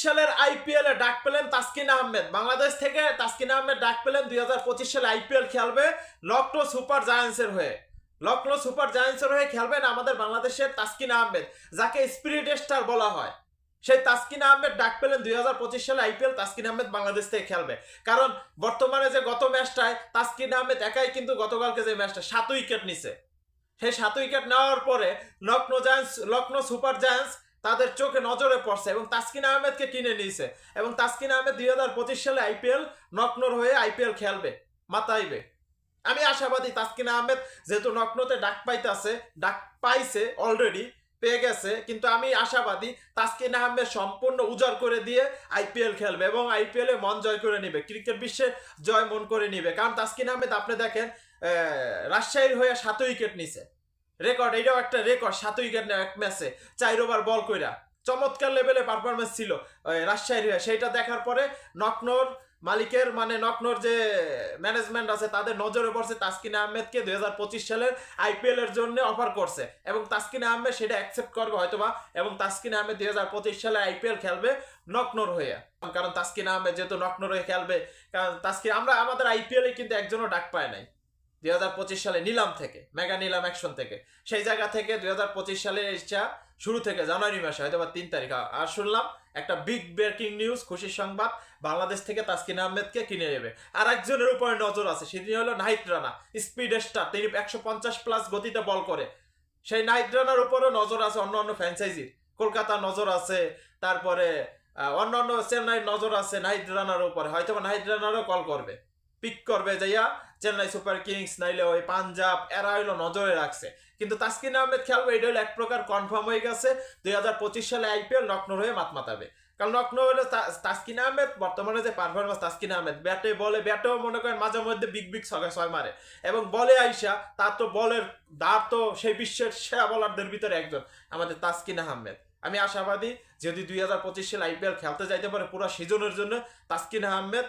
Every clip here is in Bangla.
সালের আইপিএল এ ডাক পেলেন তাসকিন আহমেদ। বাংলাদেশ থেকে তাসকিন আহমেদ ডাক পেলেন 2025 সালে আইপিএল খেলবে লখনৌ সুপার জায়ান্টসের হয়ে। লখনৌ সুপার জায়ান্টসের হয়ে খেলবেন আমাদের বাংলাদেশের তাসকিন আহমেদ, যাকে স্পিরিট স্টার বলা হয়। সেই তাসকিন আহমেদ ডাক পেলেন 2025 সালে আইপিএল। তাসকিন আহমেদ বাংলাদেশ থেকে খেলবে, কারণ বর্তমানে যে গত ম্যাচটায় তাসকিন আহমেদ একাই কিন্তু গতকালকে যে ম্যাচটা 7 উইকেট নিছে, সেই 7 উইকেট নেওয়ার পরে লখনৌ সুপার জায়ান্টস তাদের চোখে নজরে পড়ছে এবং তাসকিন আহমেদকে কিনে নিয়েছে। এবং তাসকিন আহমেদ 2025 সালে আইপিএল লখনৌর হয়ে আইপিএল খেলবে, মাতাইবে। আমি আশাবাদী তাসকিন আহমেদ যেহেতু লখনৌতে ডাক পাইছে অলরেডি, পেয়ে গেছে, কিন্তু আমি আশাবাদী তাসকিন আহমেদ সম্পূর্ণ উজাড় করে দিয়ে আইপিএল খেলবে এবং আইপিএল এ মন জয় করে নিবে, ক্রিকেট বিশ্বে জয় মন করে নিবে। কারণ তাসকিন আহমেদ আপনি দেখেন রাজশাহীর হয়ে 7 উইকেট নিছে, রেকর্ড, এটাও একটা রেকর্ড। 7 উইকেট এক ম্যাচে 4 ওভার বল কইরা চমৎকার লেভেলে পারফরমেন্স ছিল রাজশাহীর হয়ে। সেইটা দেখার পরে লখনৌর মালিকের লখনৌর যে ম্যানেজমেন্ট আছে তাদের নজরে পড়ছে তাসকিন আহমেদকে 2025 সালের আইপিএল এর জন্য অফার করছে এবং তাসকিন আহমেদ সেটা অ্যাকসেপ্ট করবে হয়তোবা। এবং তাসকিন আহমেদ 2025 সালে আইপিএল খেলবে লখনৌর হয়ে, কারণ তাসকিন আহমেদ যেহেতু লখনৌর হয়ে খেলবে। কারণ আমাদের আইপিএল এ কিন্তু একজনও ডাক পায় নাই 2025 সালে নিলাম থেকে, মেগা নিলাম অ্যাকশন থেকে। সেই জায়গা থেকে 2025 সালের ইচ্ছা শুরু থেকে জানুয়ারি মাসে হয়তো বা 3 তারিখ আর শুনলাম একটা বিগ ব্রেকিং নিউজ, খুশির সংবাদ, বাংলাদেশ থেকে তাসকিন আহমেদকে কিনে নেবে। আর একজনের উপরে নজর আছে, সেদিন হলো নাহিদ রানা, স্পিড স্টার, তিনি 150+ গতিতে বল করে। সেই নাহিদ রানার উপরও নজর আছে, অন্য ফ্র্যাঞ্চাইজির, কলকাতার নজর আছে, তারপরে অন্যান্য চেন্নাইয়ের নজর আছে নাহিদ রানার উপরে। হয়তো নাহিদ রানারও কল করবে, পিক করবে যাইয়া চেন্নাই সুপার কিংস নাইলে ওই পাঞ্জাব, এরা হইলো নজরে রাখছে। কিন্তু তাসকিন আহমেদ খেলবে, এটা হলো এক প্রকার কনফার্ম হয়ে গেছে। 2025 সালে আইপিএল লখনৌর হয়ে মাতাবে। কারণ লখনৌ হলো তাসকিন আহমেদ বর্তমানে যে পারফরমেন্স, তাসকিন আহমেদ ব্যাটেও মনে করেন মাঝে মধ্যে বিগ ছয় মারে এবং বলে আইসা তার তো বলের দাঁড় তো সেই বিশ্বের সেরা বলারদের ভিতরে একজন আমাদের তাসকিন আহমেদ। আমি আশাবাদী যদি 2025 সালে আইপিএল খেলতে যাইতে পারে পুরো সিজনের জন্য, তাসকিন আহমেদ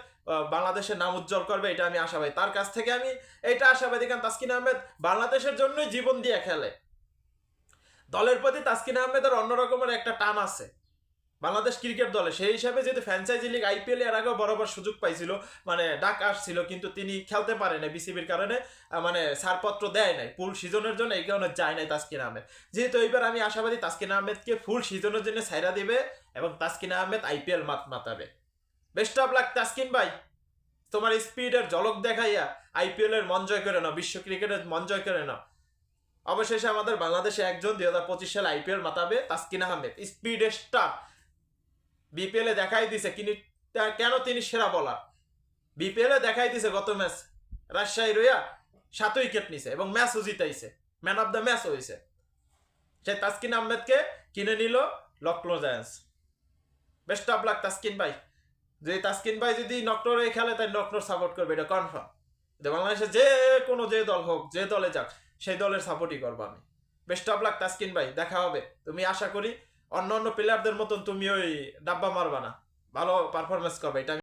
বাংলাদেশের নাম উজ্জ্বল করবে, এটা আমি আশাবাদী। তার কাছ থেকে আমি এটা আশাবাদী, কারণ তাসকিন আহমেদ বাংলাদেশের জন্যই জীবন দিয়ে খেলে। দলের প্রতি তাসকিন আহমেদের অন্যরকমের একটা টান আছে বাংলাদেশ ক্রিকেট দলে। সেই হিসাবে যেহেতু ফ্র্যাঞ্চাইজি লিগ আইপিএল এর আগেও বরাবর সুযোগ পাইছিল, ডাক আসছিল, কিন্তু তিনি খেলতে পারে না বিসিবির কারণে, ছাড়পত্র দেয় নাই ফুল সিজনের জন্য, এই কারণে যায় নাই তাসকিন আহমেদ। যেহেতু এইবার আমি আশাবাদী তাসকিন আহমেদকে ফুল সিজনের জন্য ছাইরা দিবে এবং তাসকিন আহমেদ আইপিএল মাতাবে। বেস্ট অফ লাক তাসকিন ভাই, তোমার স্পিডের ঝলক দেখাইয়া আইপিএল এর মন জয় করে নাও, বিশ্ব ক্রিকেটের মন জয় করে নাও। অবশেষে আমাদের বাংলাদেশে একজন 2025 সালে আইপিএল মাতাবে, Taskin Ahmed, speed star. BPL এ দেখাই দিছে কেন তিনি সেরা বলার। বিপিএল এ দেখাই দিছে গত ম্যাচ রাজশাহী রইয়া 7 উইকেট নিছে এবং ম্যাচও জিতাইছে, ম্যান অফ দ্য ম্যাচ হয়েছে। সেই তাসকিন আহমেদকে কিনে নিল Lucknow giants. Best of luck Taskin ভাই। যদি তাসকিন ভাই যদি লখনৌর খেলে তাই লখনৌর সাপোর্ট করবে, এটা কনফার্ম। বাংলাদেশে যে কোনো যে দল হোক, যে দলে যাক, সেই দলের সাপোর্টই করবো আমি। বেস্ট অফ লাক তাসকিন ভাই, দেখা হবে। তুমি আশা করি অন্য প্লেয়ারদের মতন তুমি ওই ডাব্বা মারবা না, ভালো পারফরমেন্স করবে, এটা